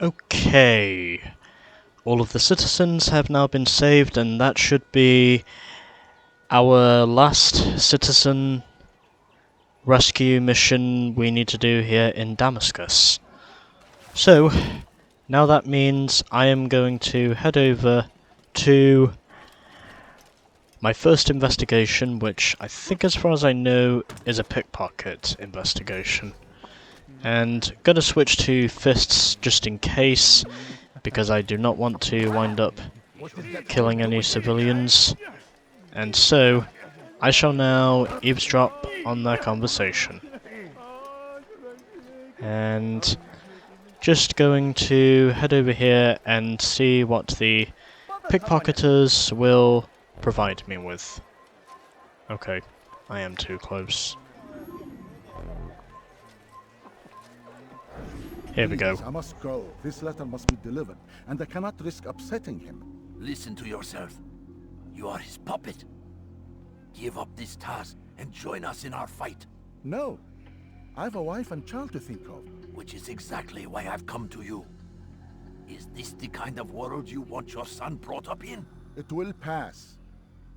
Okay. All of the citizens have now been saved, and that should be our last citizen rescue mission we need to do here in Damascus. So, now that means I am going to head over to my first investigation, which I think as far as I know is a pickpocket investigation. And gonna switch to fists just in case, because I do not want to wind up killing any civilians. And so, I shall now eavesdrop on their conversation. And just going to head over here and see what the pickpocketers will provide me with. Okay, I am too close. Here we go. Please, I must go. This letter must be delivered, and I cannot risk upsetting him. Listen to yourself. You are his puppet. Give up this task and join us in our fight. No. I have a wife and child to think of. Which is exactly why I've come to you. Is this the kind of world you want your son brought up in? It will pass.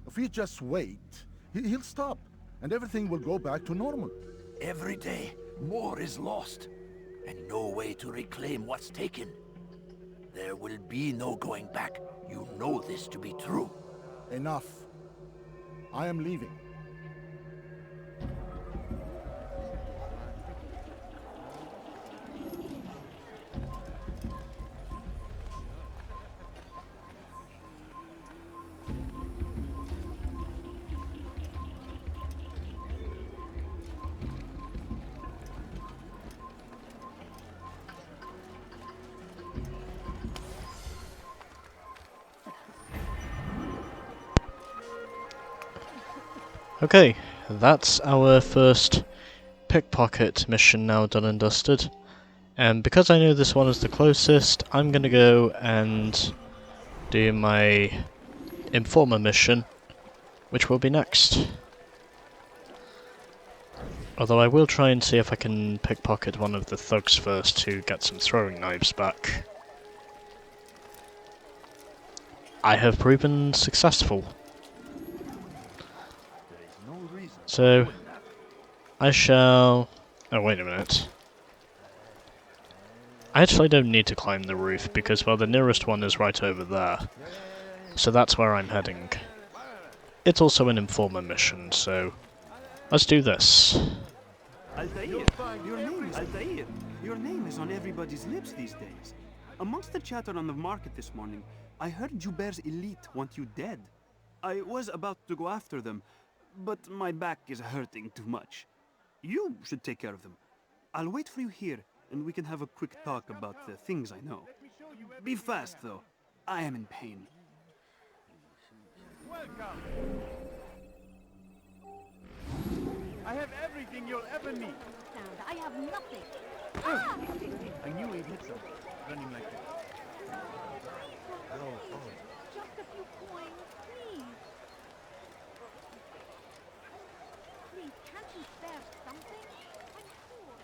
If we just wait, he'll stop, and everything will go back to normal. Every day, more is lost, and no way to reclaim what's taken. There will be no going back. You know this to be true. Enough. I am leaving. Okay, that's our first pickpocket mission now done and dusted. And because I know this one is the closest, I'm gonna go and do my informer mission, which will be next. Although I will try and see if I can pickpocket one of the thugs first to get some throwing knives back. I have proven successful. So, I shall... Oh, wait a minute. I actually don't need to climb the roof because, well, the nearest one is right over there. So that's where I'm heading. It's also an informer mission, so let's do this. Altair, your name is on everybody's lips these days. Amongst the chatter on the market this morning, I heard Jubair's elite want you dead. I was about to go after them, but my back is hurting too much. You should take care of them. I'll wait for you here, and we can have a quick talk about the things I know. Be fast, though. I am in pain. Welcome. I have everything you'll ever need. I have nothing. I knew he'd hit something, running like that. Just a few coins, please. Please, can't you spare something? I'm poor.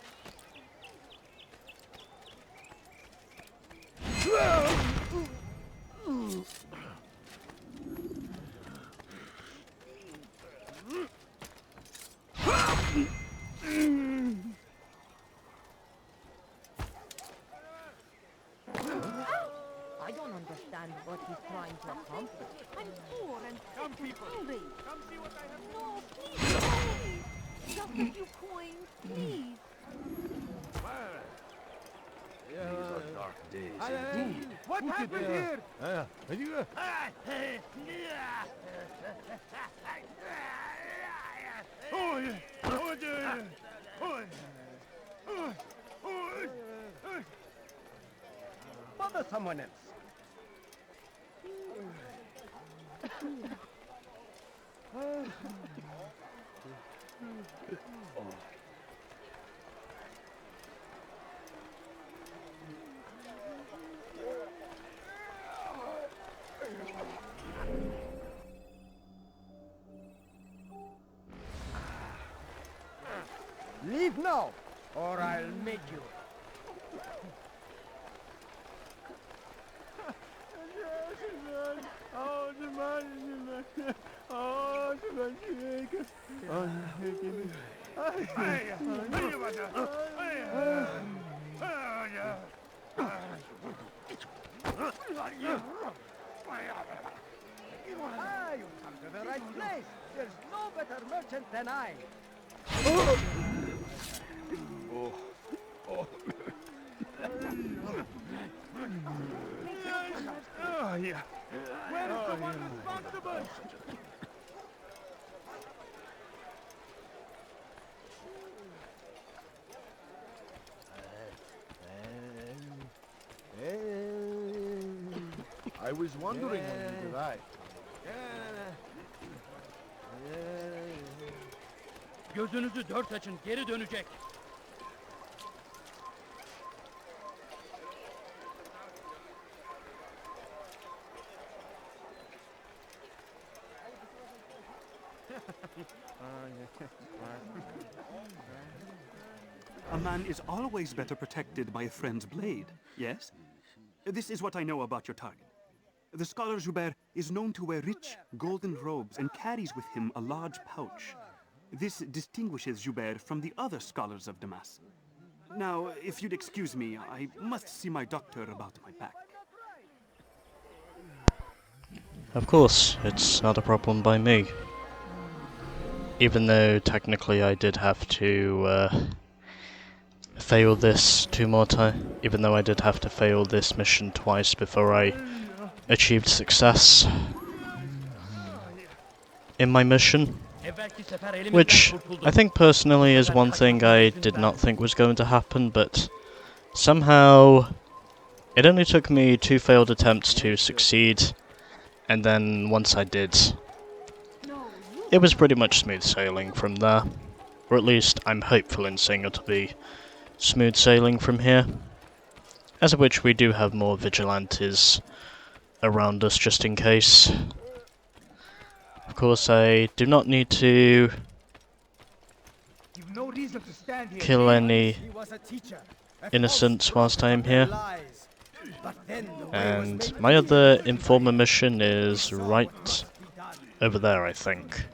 I don't understand what he's trying to accomplish. I'm poor and Come, sick and people. hungry. Come see what I have. No, please, just a few coins, please. These are dark days indeed. What happened here? Bother someone else. Leave now, or I'll make you. Ah, you come to the right place. There's no better merchant than I. Where is the one responsible? I was wondering when you arrived. Gözünüzü dört açın, geri dönecek. A man is always better protected by a friend's blade, yes? This is what I know about your target. The scholar Jubair is known to wear rich, golden robes and carries with him a large pouch. This distinguishes Jubair from the other scholars of Damas. Now, if you'd excuse me, I must see my doctor about my back. Of course, it's not a problem by me. Even though technically I did have to fail this even though I did have to fail this mission twice before I achieved success in my mission. Which I think personally is one thing I did not think was going to happen, but somehow it only took me 2 failed attempts to succeed, and then once I did, it was pretty much smooth sailing from there. Or at least I'm hopeful in saying it'll be smooth sailing from here. As of which we do have more vigilantes around us just in case. Of course, I do not need to kill any innocents whilst I am here. And my other informer mission is right over there, I think.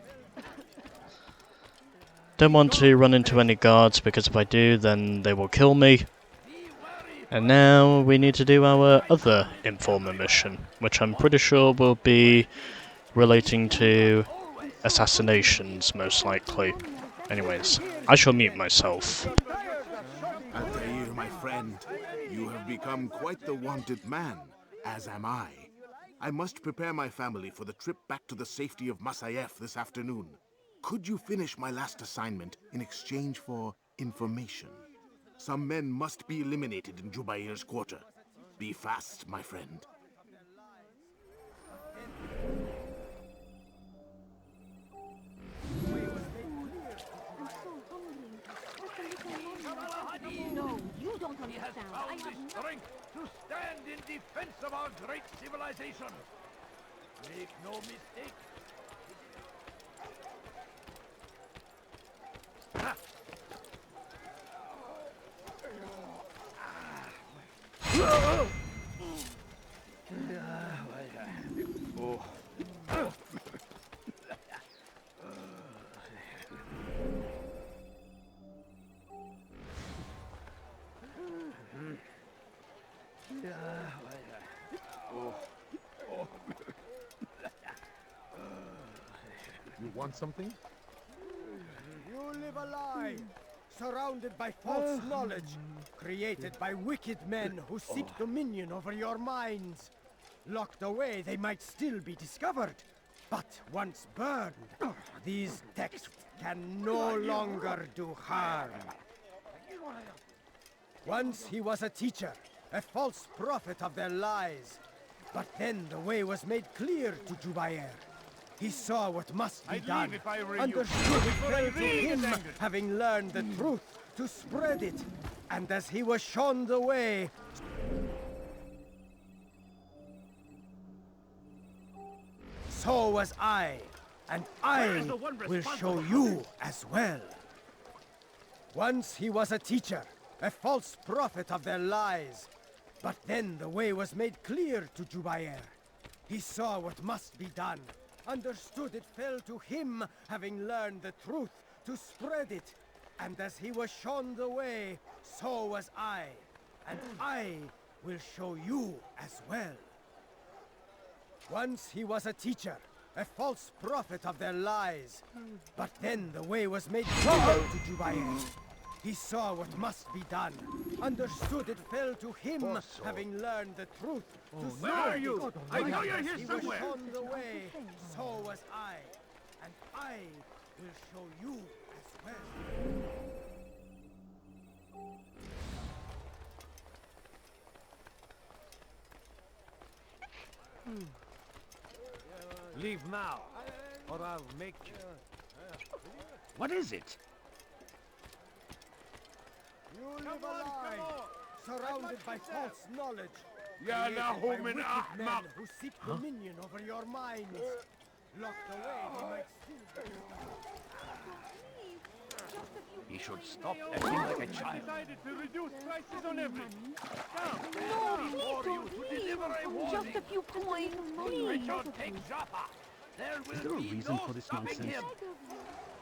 Don't want to run into any guards, because if I do, then they will kill me. And now we need to do our other informer mission, which I'm pretty sure will be relating to assassinations, most likely. Anyways, I shall mute myself. Altair, my friend, you have become quite the wanted man, as am I. I must prepare my family for the trip back to the safety of Masayef this afternoon. Could you finish my last assignment in exchange for information? Some men must be eliminated in Jubair's quarter. Be fast, my friend. No, you don't understand. I have Strength to stand in defense of our great civilization. Make no mistake. You want something? You live a lie, surrounded by false knowledge, created by wicked men who seek dominion over your minds. Locked away, they might still be discovered. But once burned, these texts can no longer do harm. Once he was a teacher, a false prophet of their lies. But then the way was made clear to Jubair. He saw what must be done, understood it fell to him, having learned the truth, to spread it. And as he was shown the way, so was I. And I will show you as well. Once he was a teacher, a false prophet of their lies. But then the way was made clear to Jubair. He saw what must be done, understood it fell to him, having learned the truth, to spread it. And as he was shown the way, so was I. And I will show you as well. Once he was a teacher, a false prophet of their lies. But then the way was made clear to Jubair. He saw what must be done, understood it fell to him, having learned the truth. Where are you? I know you're here He was somewhere. shown the way, so was I. And I will show you as well. Leave now, or I'll make you. What is it? You live a lie, surrounded by false knowledge. Ya created by lahum min wicked ahmaq. men who seek dominion over your minds. Locked away, they might still be. He should stop acting like a child. Decided to reduce prices on everything. No, please don't. Just a few coins, please. Richard, take Jaffa. There will be no stopping him.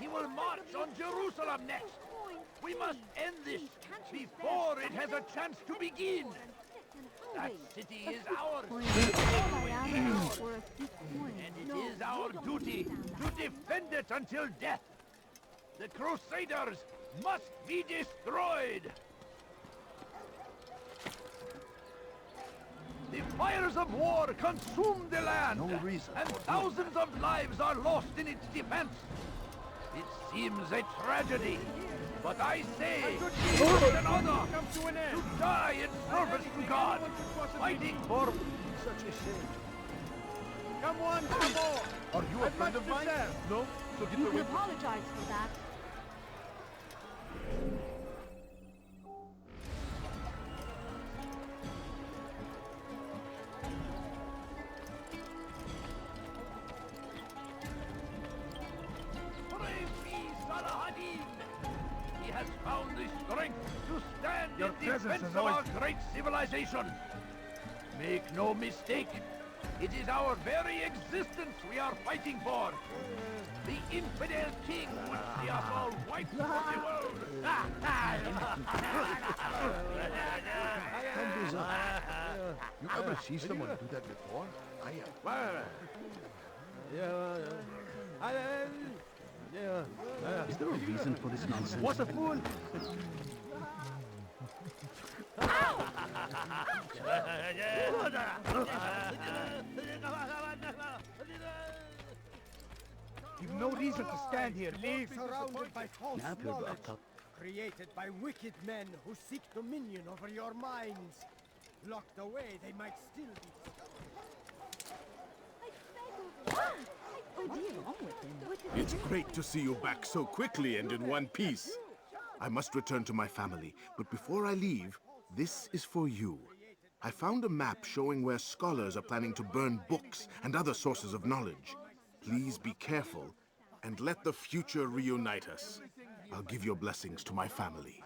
He will march on Jerusalem next. We must end this before it has a chance to begin. That city is ours. And it is our duty to defend it until death. The Crusaders must be destroyed. The fires of war consume the land, and thousands of lives are lost in its defense. It seems a tragedy, but I say, choose an honor to die in service to God, fighting for such a shame. Come on, come on. Are you a friend of mine? No? So get You the can whip. apologize for that. Brave me, Salah-ad-Din! He has found the strength to stand in defense of our great civilization. Make no mistake, it is our very existence we are fighting for. The infidel king would see us all wiped from the world. You ever see someone do that before? I am. Is there a reason for this nonsense? What a fool! You've no reason to stand here. Leave. Surrounded by false Ne yapıyor bu knowledge. aptal? Created by wicked men who seek dominion over your minds. Locked away, they might still be discovered. It's great to see you back so quickly and in one piece. I must return to my family, but before I leave, this is for you. I found a map showing where scholars are planning to burn books and other sources of knowledge. Please be careful and let the future reunite us. I'll give your blessings to my family.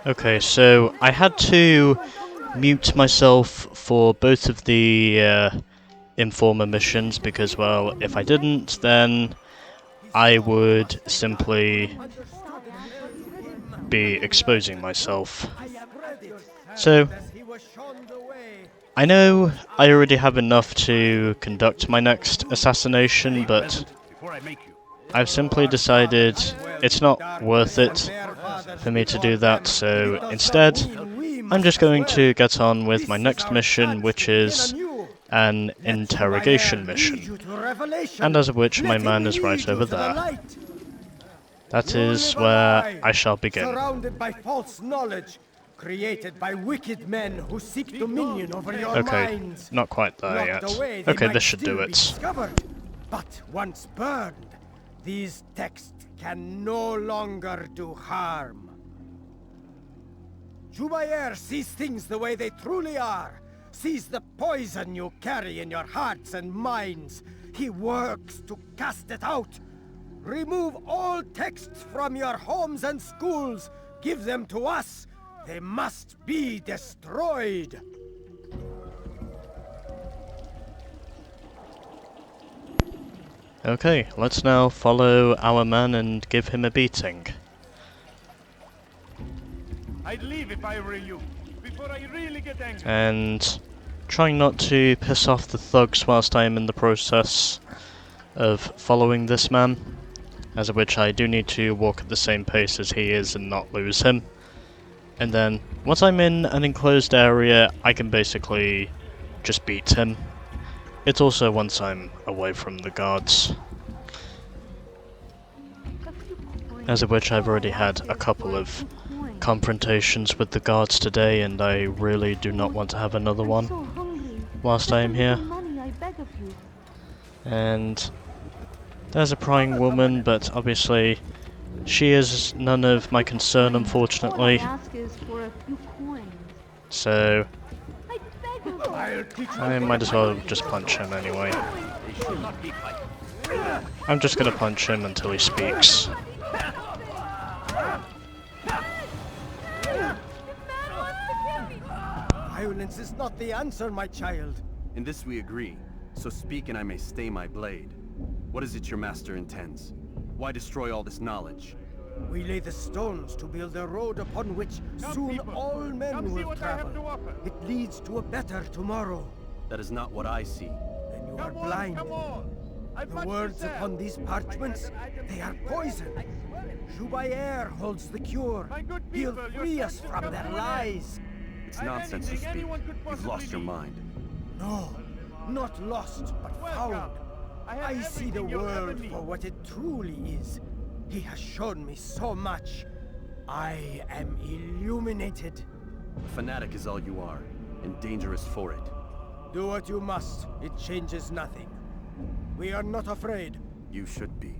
Okay, so I had to mute myself for both of the Informer missions because, well, if I didn't, then I would simply be exposing myself. So, I know I already have enough to conduct my next assassination, but I've simply decided it's not worth it for me to do that, so instead, I'm just going to get on with my next mission, which is an interrogation mission, and as of which my man is right over there. That is where I shall begin. Surrounded by false knowledge, created by wicked men who seek dominion over your Okay, minds. not quite there Locked yet. away, they Okay, might this should still do be it. discovered. But once burned, these texts can no longer do harm. Jubair sees things the way they truly are, sees the poison you carry in your hearts and minds. He works to cast it out. Remove all texts from your homes and schools. Give them to us. They must be destroyed. Okay, let's now follow our man and give him a beating. I'd leave if I were you, before I really get angry. And trying not to piss off the thugs whilst I am in the process of following this man, as of which I do need to walk at the same pace as he is and not lose him. And then, once I'm in an enclosed area, I can basically just beat him. It's also once I'm away from the guards. As of which I've already had a couple of confrontations with the guards today, and I really do not want to have another one whilst I am here. And there's a prying woman, but obviously she is none of my concern, unfortunately. So I might as well just punch him anyway. I'm just gonna punch him until he speaks. Violence is not the answer, my child. In this we agree, so speak and I may stay my blade. What is it your master intends? Why destroy all this knowledge? We lay the stones to build a road upon which soon all men will travel. It leads to a better tomorrow. That is not what I see. Then you are blind. The words upon these parchments, they are poison. Jubair holds the cure. He'll free us from their lies. It's nonsense to speak. You've lost your mind. No, not lost, but found. I see the world for what it truly is. He has shown me so much. I am illuminated. A fanatic is all you are, and dangerous for it. Do what you must. It changes nothing. We are not afraid. You should be.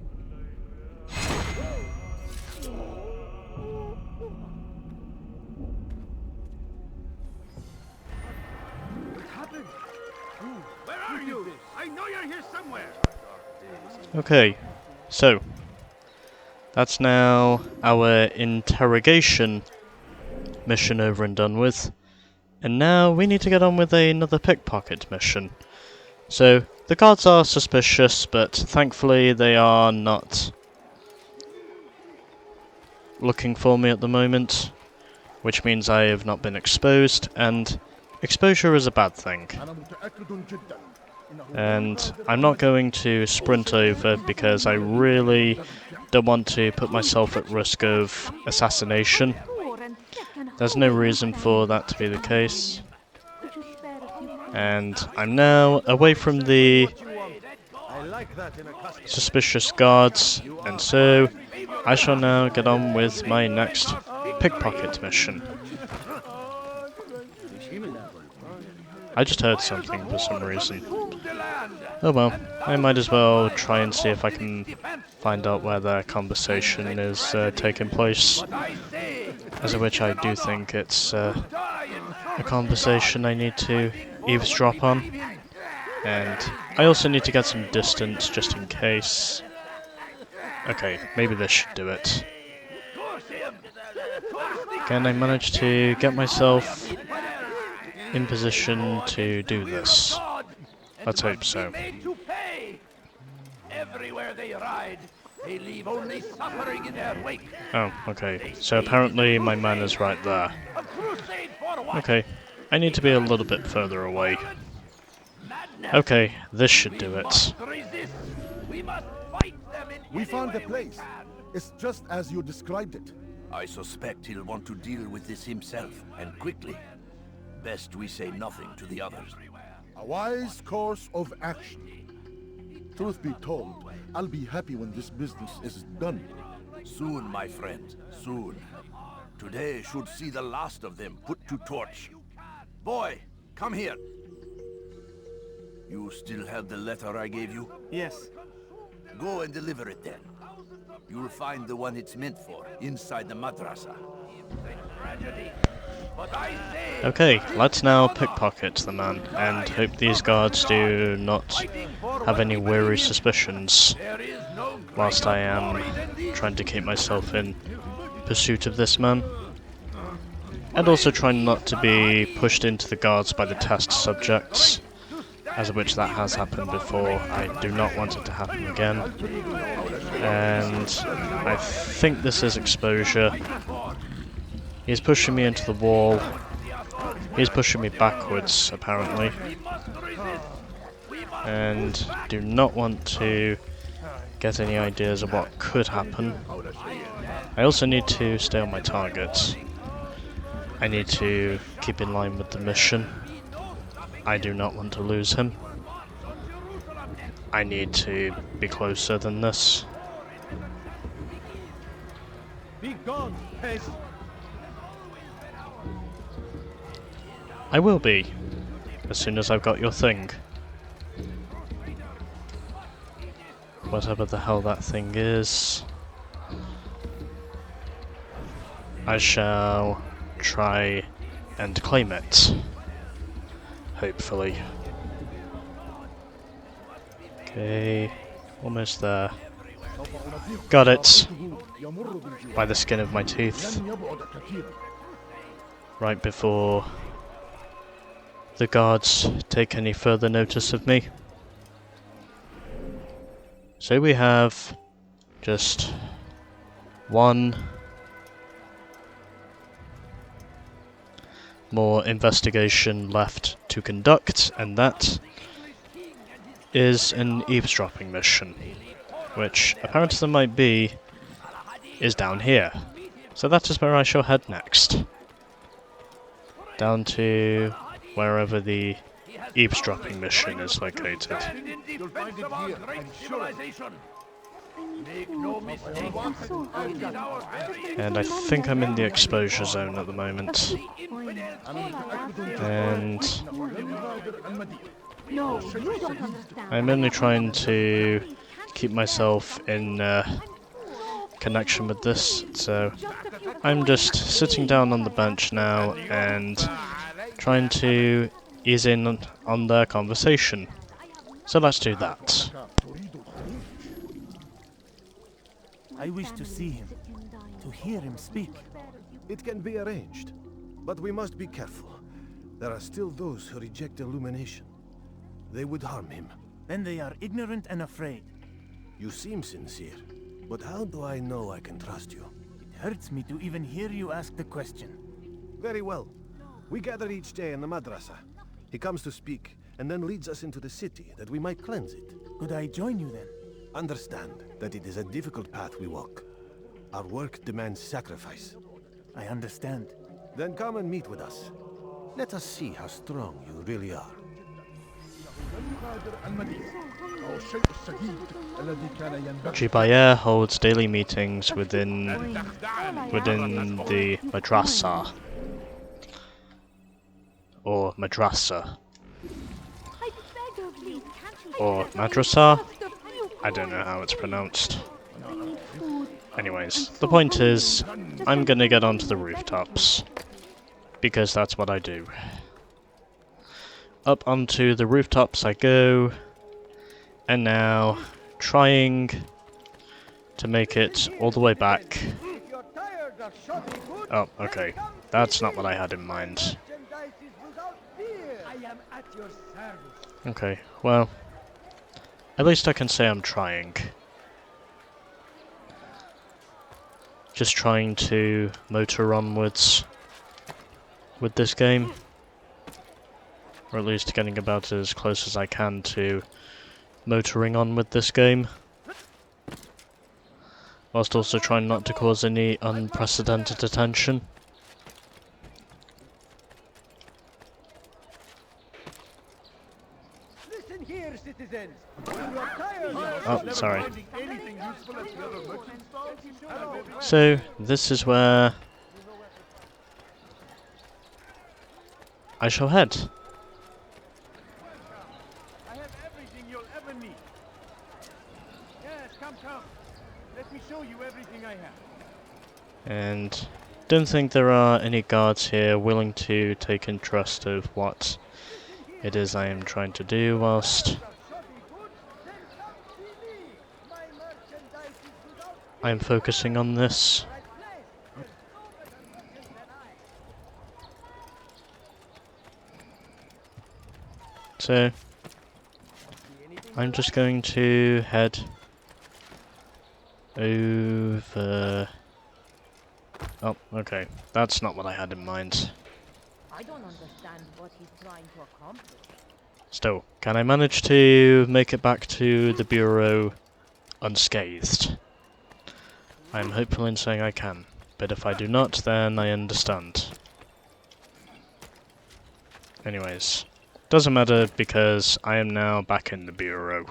Where are you? I know you're here somewhere. Okay, so that's now our interrogation mission over and done with. And now we need to get on with another pickpocket mission. So the guards are suspicious, but thankfully they are not looking for me at the moment, which means I have not been exposed, and exposure is a bad thing. And I'm not going to sprint over because I really don't want to put myself at risk of assassination. There's no reason for that to be the case. And I'm now away from the suspicious guards, and so I shall now get on with my next pickpocket mission. I just heard something for some reason. Oh well, I might as well try and see if I can find out where their conversation is taking place. As of which I do think it's a conversation I need to eavesdrop on. And I also need to get some distance just in case. Okay, maybe this should do it. Again, I managed to get myself in position to do this. Let's hope so. Everywhere they ride, they leave only suffering in their wake. Oh, okay. So apparently my man is right there. Okay, I need to be a little bit further away. Okay, this should do it. We found the place. It's just as you described it. I suspect he'll want to deal with this himself, and quickly. Best we say nothing to the others. A wise course of action. Truth be told, I'll be happy when this business is done. Soon, my friend, soon. Today should see the last of them put to torch. Boy, come here. You still have the letter I gave you? Yes. Go and deliver it then. You'll find the one it's meant for inside the madrasa. Okay, let's now pickpocket the man, and hope these guards do not have any weary suspicions whilst I am trying to keep myself in pursuit of this man. And also trying not to be pushed into the guards by the test subjects, as of which that has happened before. I do not want it to happen again. And I think this is exposure. He's pushing me into the wall. He's pushing me backwards, apparently. And do not want to get any ideas of what could happen. I also need to stay on my targets. I need to keep in line with the mission. I do not want to lose him. I need to be closer than this. Be gone, pest! I will be, as soon as I've got your thing. Whatever the hell that thing is. I shall try and claim it. Hopefully. Okay, almost there. Got it! By the skin of my teeth. Right before the guards take any further notice of me. So we have just one more investigation left to conduct, and that is an eavesdropping mission, which apparently there might be, is down here. So that is where I shall head next. Down to wherever the eavesdropping mission is located. And I think I'm in the exposure zone at the moment. And I'm only trying to keep myself in connection with this, so I'm just sitting down on the bench now and trying to ease in on their conversation. So let's do that. I wish to see him, to hear him speak. It can be arranged, but we must be careful. There are still those who reject illumination. They would harm him. Then they are ignorant and afraid. You seem sincere, but how do I know I can trust you? It hurts me to even hear you ask the question. Very well. We gather each day in the madrasa. He comes to speak, and then leads us into the city, that we might cleanse it. Could I join you then? Understand that it is a difficult path we walk. Our work demands sacrifice. I understand. Then come and meet with us. Let us see how strong you really are. Jubair holds daily meetings within the madrasa. Or madrasa. Or madrasa? I don't know how it's pronounced. Anyways, the point is, I'm gonna get onto the rooftops. Because that's what I do. Up onto the rooftops I go. And now, trying to make it all the way back. Oh, okay. That's not what I had in mind. Okay, well, at least I can say I'm trying. Just trying to motor onwards with this game. Or at least getting about as close as I can to motoring on with this game. Whilst also trying not to cause any unprecedented attention. Oh, sorry. So, this is where I shall head. I have everything you'll ever need. Yes, come. Let me show you everything I have. And don't think there are any guards here willing to take interest of what it is I am trying to do whilst I am focusing on this. So, I'm just going to head over... Oh, okay. That's not what I had in mind. I don't understand what he's trying to accomplish. Still, can I manage to make it back to the Bureau unscathed? I'm hopeful in saying I can, but if I do not, then I understand. Anyways, doesn't matter because I am now back in the Bureau.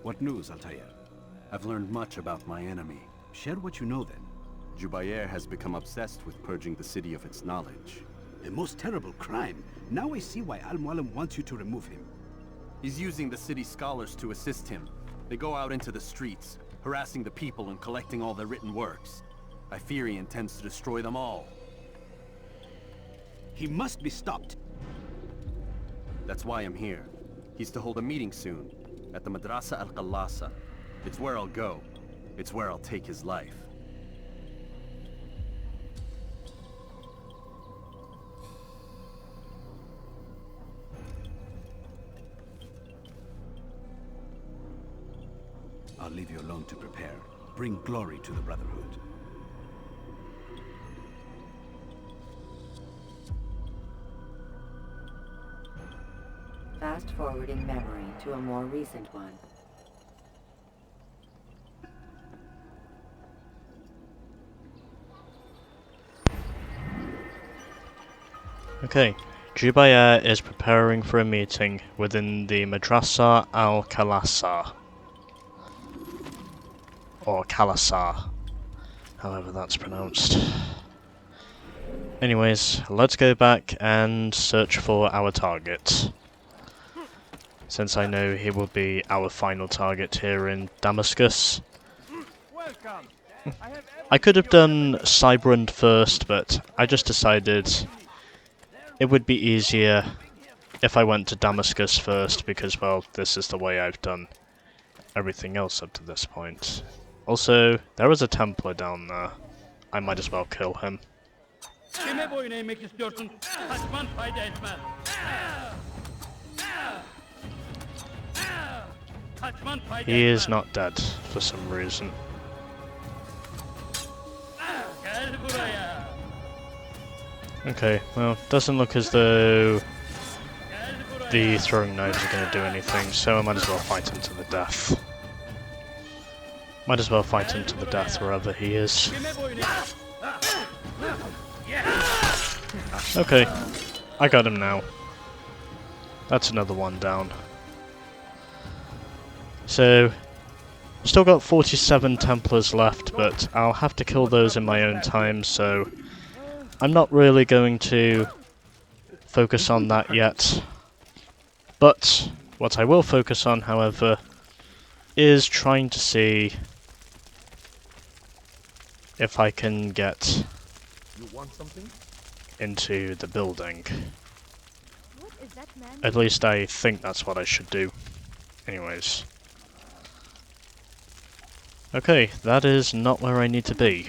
What news, Altair? I've learned much about my enemy. Share what you know then. Jubair has become obsessed with purging the city of its knowledge. A most terrible crime. Now I see why Al-Mualim wants you to remove him. He's using the city scholars to assist him. They go out into the streets, harassing the people and collecting all their written works. I fear he intends to destroy them all. He must be stopped. That's why I'm here. He's to hold a meeting soon, at the Madrasa Al-Qallasa. It's where I'll go. It's where I'll take his life. I'll leave you alone to prepare. Bring glory to the Brotherhood. Fast-forwarding memory to a more recent one. Okay, Jubair is preparing for a meeting within the Madrasa Al-Qallasa. Or Khalasa, however that's pronounced. Anyways, let's go back and search for our target. Since I know he will be our final target here in Damascus. Welcome. I could have done Cyberund first, but I just decided it would be easier if I went to Damascus first, because, well, this is the way I've done everything else up to this point. Also, there is a Templar down there. I might as well kill him. He is not dead, for some reason. Okay, well, doesn't look as though the throwing knives are going to do anything, so I might as well fight him to the death. Might as well fight him to the death wherever he is. Okay, I got him now. That's another one down. So, still got 47 Templars left, but I'll have to kill those in my own time, so I'm not really going to focus on that yet. But what I will focus on, however, is trying to see if I can get into the building. At least I think that's what I should do. Anyways. Okay, that is not where I need to be.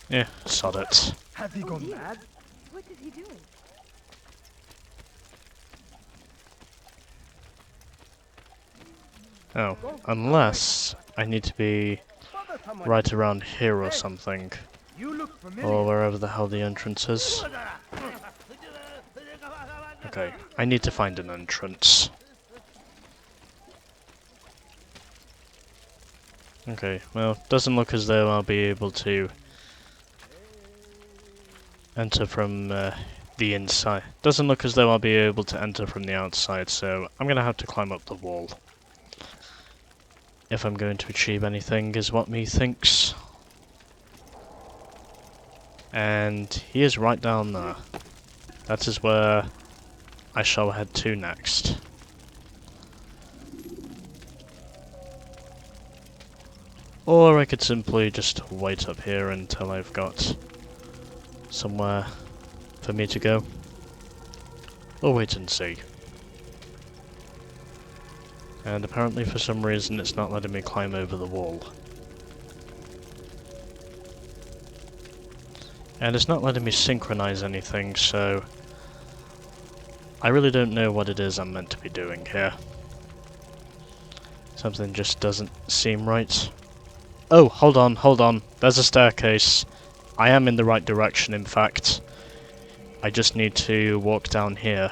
Yeah, sod it. Has he gone mad? What is he doing? Oh, unless I need to be right around here or something. Or wherever the hell the entrance is. Okay, I need to find an entrance. Okay, well, doesn't look as though I'll be able to enter from the inside. Doesn't look as though I'll be able to enter from the outside, so I'm gonna have to climb up the wall. If I'm going to achieve anything, is what me thinks. And he is right down there. That is where I shall head to next. Or I could simply just wait up here until I've got somewhere for me to go. We'll wait and see. And apparently for some reason it's not letting me climb over the wall. And it's not letting me synchronize anything, so I really don't know what it is I'm meant to be doing here. Something just doesn't seem right. Oh, hold on. There's a staircase. I am in the right direction, in fact. I just need to walk down here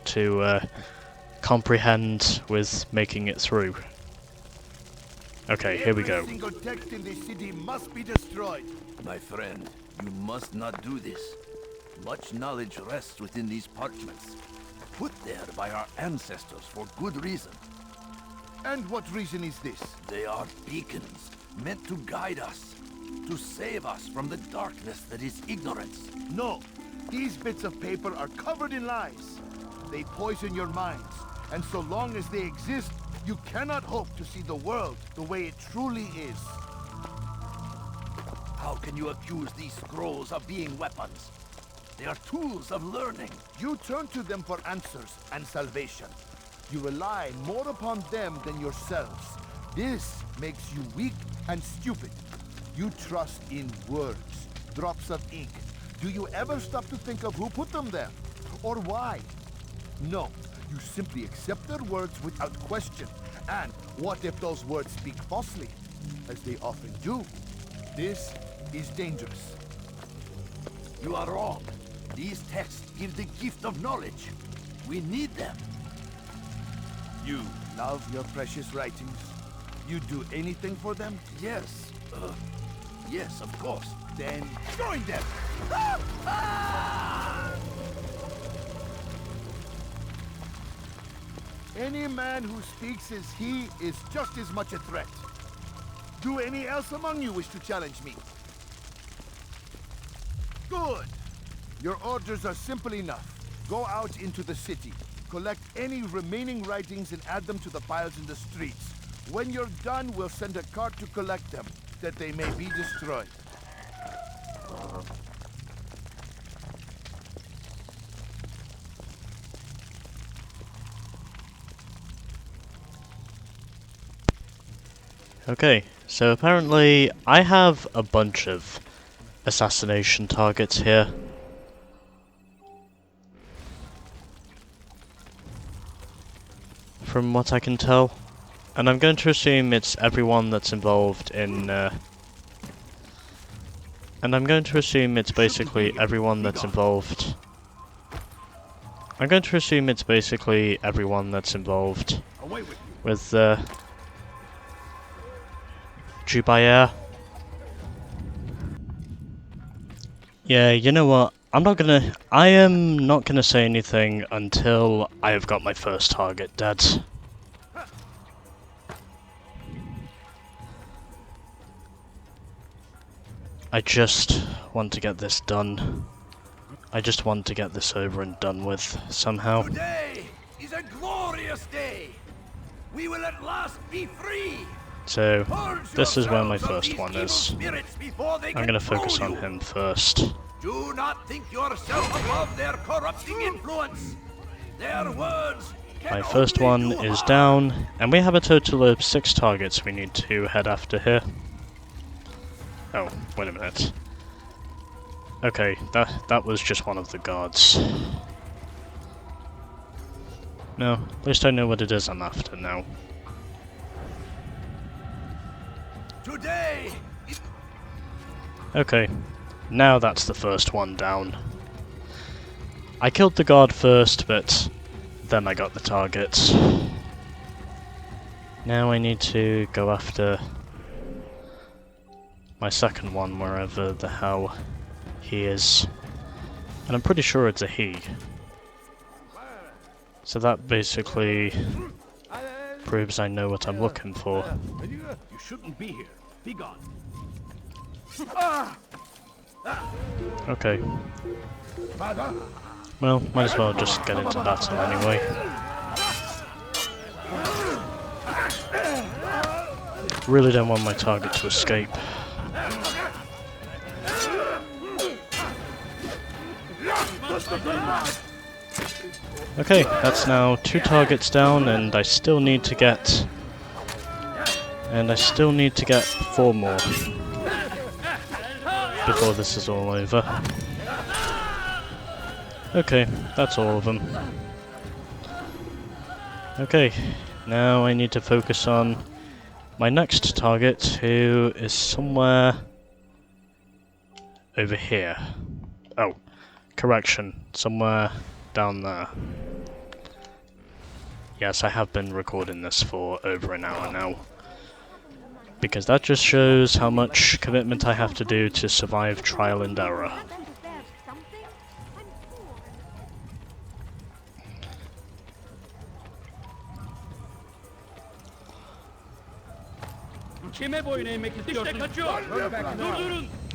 to comprehend with making it through. Okay, here we go. Every single text in this city must be destroyed. My friend, you must not do this. Much knowledge rests within these parchments, put there by our ancestors for good reason. And what reason is this? They are beacons, meant to guide us, to save us from the darkness that is ignorance. No, these bits of paper are covered in lies. They poison your minds, and so long as they exist, you cannot hope to see the world the way it truly is. How can you accuse these scrolls of being weapons? They are tools of learning. You turn to them for answers and salvation. You rely more upon them than yourselves. This makes you weak and stupid. You trust in words, drops of ink. Do you ever stop to think of who put them there? Or why? No, you simply accept their words without question. And what if those words speak falsely? As they often do. This is dangerous. You are wrong. These texts give the gift of knowledge. We need them. You love your precious writings? You do anything for them? Yes. Yes, of course. Then join them! Any man who speaks as he is just as much a threat. Do any else among you wish to challenge me? Good! Your orders are simple enough. Go out into the city. Collect any remaining writings and add them to the piles in the streets. When you're done, we'll send a cart to collect them, that they may be destroyed. Okay, so apparently I have a bunch of assassination targets here. From what I can tell. And I'm going to assume it's everyone that's involved in, and I'm going to assume it's basically everyone that's involved. I'm going to assume it's basically everyone that's involved with, Jubair. Yeah, you know what? I am not gonna say anything until I have got my first target dead. I just want to get this done. I just want to get this over and done with, somehow. Today is a glorious day. We will at last be free. So, this is where my first one is. I'm gonna focus on him first. Do not think yourself above their corrupting influence. Their words My first one is down, and we have a total of 6 targets we need to head after here. Oh, wait a minute. Okay, that was just one of the guards. No, at least I know what it is I'm after now. Today. Okay, now that's the first one down. I killed the guard first, but then I got the target. Now I need to go after my second one, wherever the hell he is. And I'm pretty sure it's a he. So that basically proves I know what I'm looking for. You shouldn't be here. Be gone. Okay. Well, might as well just get into battle anyway. Really don't want my target to escape. Okay, that's now 2 targets down, and I still need to get 4 more. before this is all over. Okay, that's all of them. Okay, now I need to focus on my next target, who is somewhere over here. Oh, correction, somewhere down there. Yes, I have been recording this for over an hour now, because that just shows how much commitment I have to do to survive trial and error.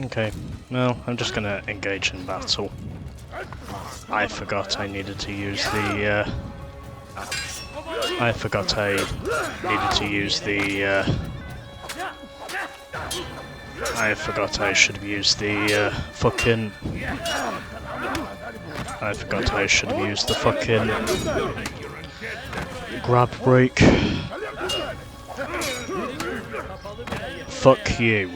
Okay, well, I'm just gonna engage in battle. I forgot I needed to use the, I forgot I needed to use the, I forgot I should have used the, fucking... I forgot I should have used the fucking... grab break. Fuck you.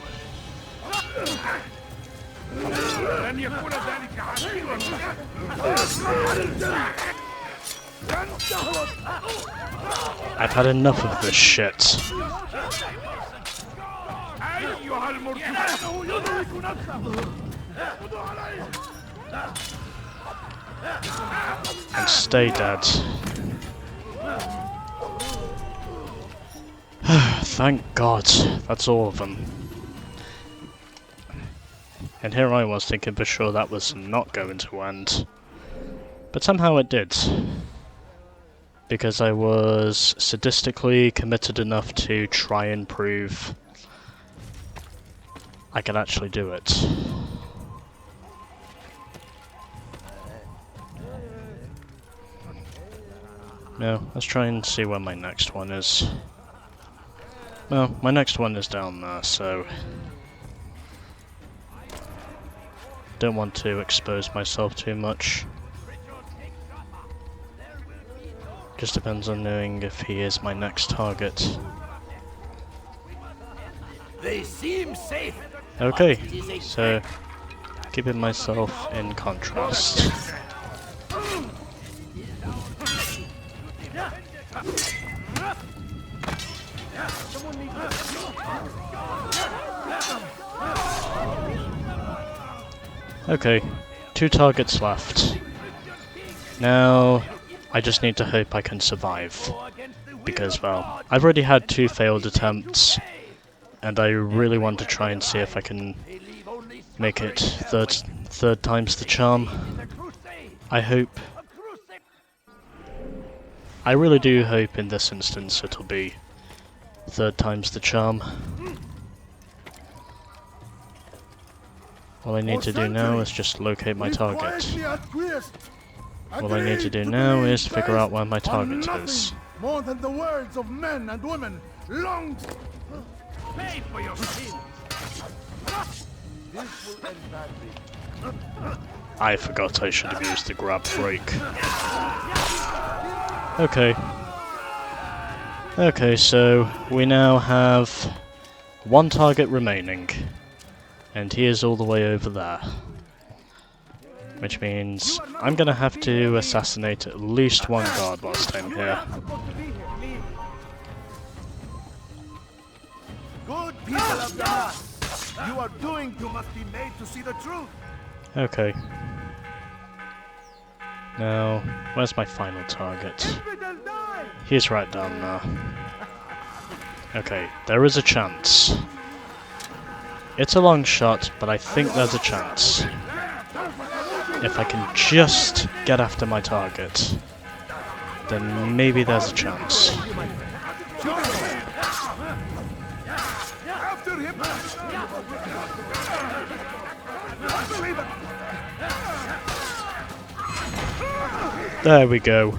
I've had enough of this shit. And stay dead. Thank God, that's all of them. And here I was thinking for sure that was not going to end. But somehow it did. Because I was sadistically committed enough to try and prove I could actually do it. Now, let's try and see where my next one is. Well, my next one is down there, so... don't want to expose myself too much. Just depends on knowing if he is my next target. They seem safe. Okay, so keeping myself in contrast. Okay, 2 targets left. Now, I just need to hope I can survive. Because, well, I've already had 2 failed attempts, and I really want to try and see if I can make it third time's the charm. I hope. I really do hope in this instance it'll be 3rd time's the charm. All I need to do now is just locate my target. All I need to do now is figure out where my target is. More than the words of men and women long to Pay for your sins. This will end badly. I forgot I should have used the grab break. Okay. Okay, so we now have 1 target remaining. And he is all the way over there. Which means I'm gonna have to assassinate at least 1 guard whilst I'm here. Good people of the mass, you are doing you must be made to see the truth. Okay. Now, where's my final target? He's right down there. Okay, there is a chance. It's a long shot, but I think there's a chance. If I can just get after my target, then maybe there's a chance. There we go.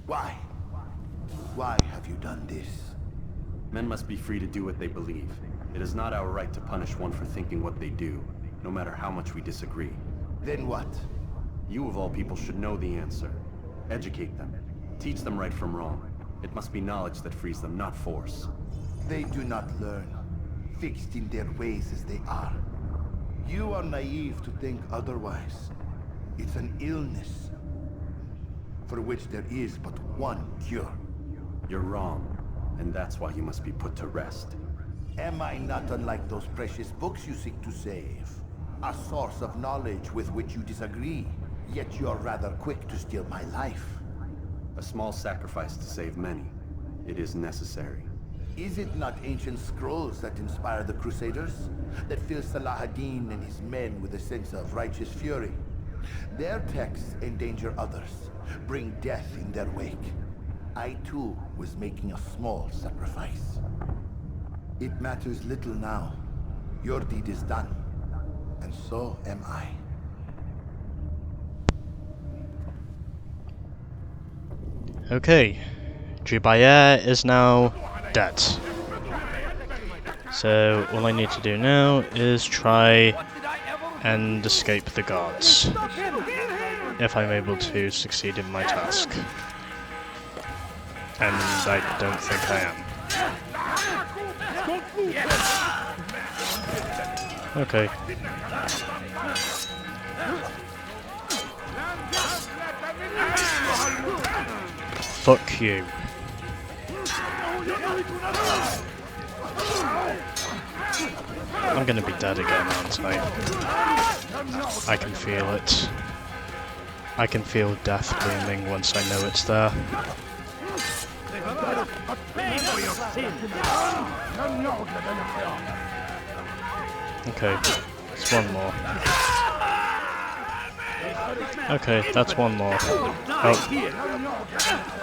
Why? Why have you done this? Men must be free to do what they believe. It is not our right to punish one for thinking what they do, no matter how much we disagree. Then what? You of all people should know the answer. Educate them. Teach them right from wrong. It must be knowledge that frees them, not force. They do not learn, fixed in their ways as they are. You are naive to think otherwise. It's an illness for which there is but one cure. You're wrong, and that's why you must be put to rest. Am I not unlike those precious books you seek to save? A source of knowledge with which you disagree, yet you are rather quick to steal my life. A small sacrifice to save many. It is necessary. Is it not ancient scrolls that inspire the Crusaders? That fill Salah ad-Din and his men with a sense of righteous fury? Their texts endanger others, bring death in their wake. I too was making a small sacrifice. It matters little now. Your deed is done, and so am I. Okay, Jubair is now dead. So all I need to do now is try and escape the guards, if I'm able to succeed in my task. And I don't think I am. Okay. Fuck you. I'm gonna be dead again, aren't I? I can feel it. I can feel death looming once I know it's there. Okay, it's one more. Okay, that's one more. Oh.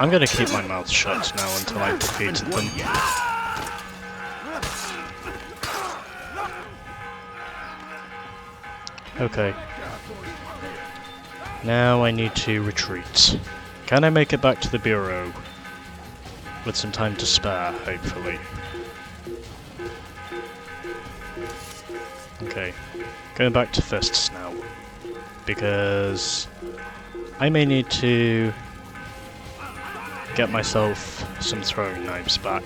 I'm gonna keep my mouth shut now until I've defeated them. Okay. Now I need to retreat. Can I make it back to the Bureau? With some time to spare, hopefully. Okay. Going back to fists now. Because I may need to get myself some throwing knives back.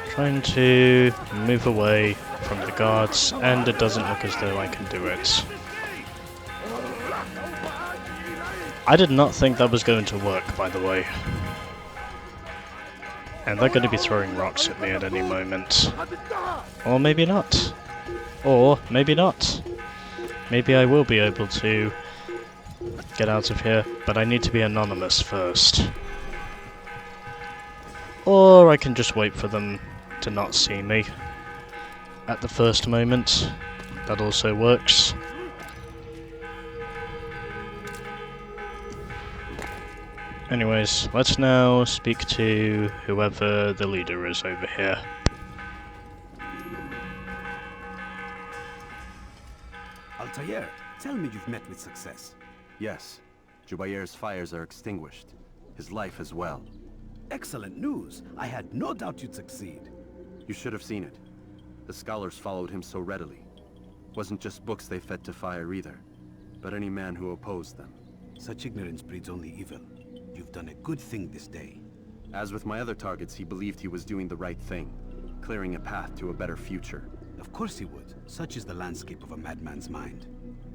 Trying to move away from the guards, and it doesn't look as though I can do it. I did not think that was going to work, by the way. And they're going to be throwing rocks at me at any moment. Or maybe not. Or maybe not. Maybe I will be able to get out of here, but I need to be anonymous first. Or I can just wait for them to not see me at the first moment. That also works. Anyways, let's now speak to whoever the leader is over here. Altair, tell me you've met with success. Yes. Jubair's fires are extinguished. His life as well. Excellent news. I had no doubt you'd succeed. You should have seen it. The scholars followed him so readily. Wasn't just books they fed to fire either, but any man who opposed them. Such ignorance breeds only evil. You've done a good thing this day. As with my other targets, he believed he was doing the right thing, clearing a path to a better future. Of course he would. Such is the landscape of a madman's mind.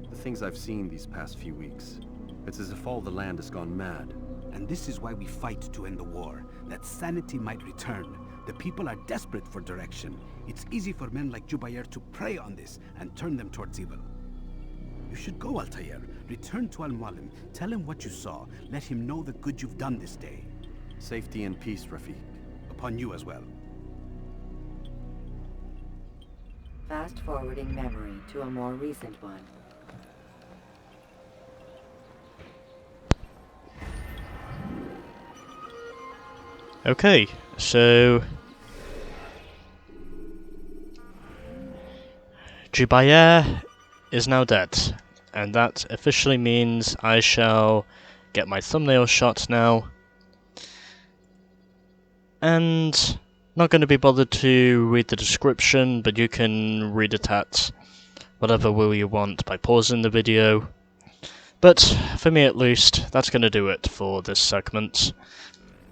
The things I've seen these past few weeks, it's as if all the land has gone mad. And this is why we fight to end the war, that sanity might return. The people are desperate for direction. It's easy for men like Jubair to prey on this and turn them towards evil. You should go, Altair. Return to Al-Mualim. Tell him what you saw. Let him know the good you've done this day. Safety and peace, Rafiq. Upon you as well. Fast-forwarding memory to a more recent one. Okay, so Jubair is now dead, and that officially means I shall get my thumbnail shot now. And not going to be bothered to read the description, but you can read it at whatever will you want by pausing the video. But for me at least, that's going to do it for this segment.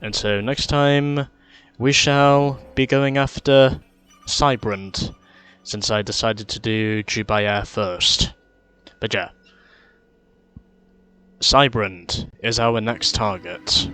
And so next time we shall be going after Cybrand, since I decided to do Jubair first. But yeah. Cybrand is our next target.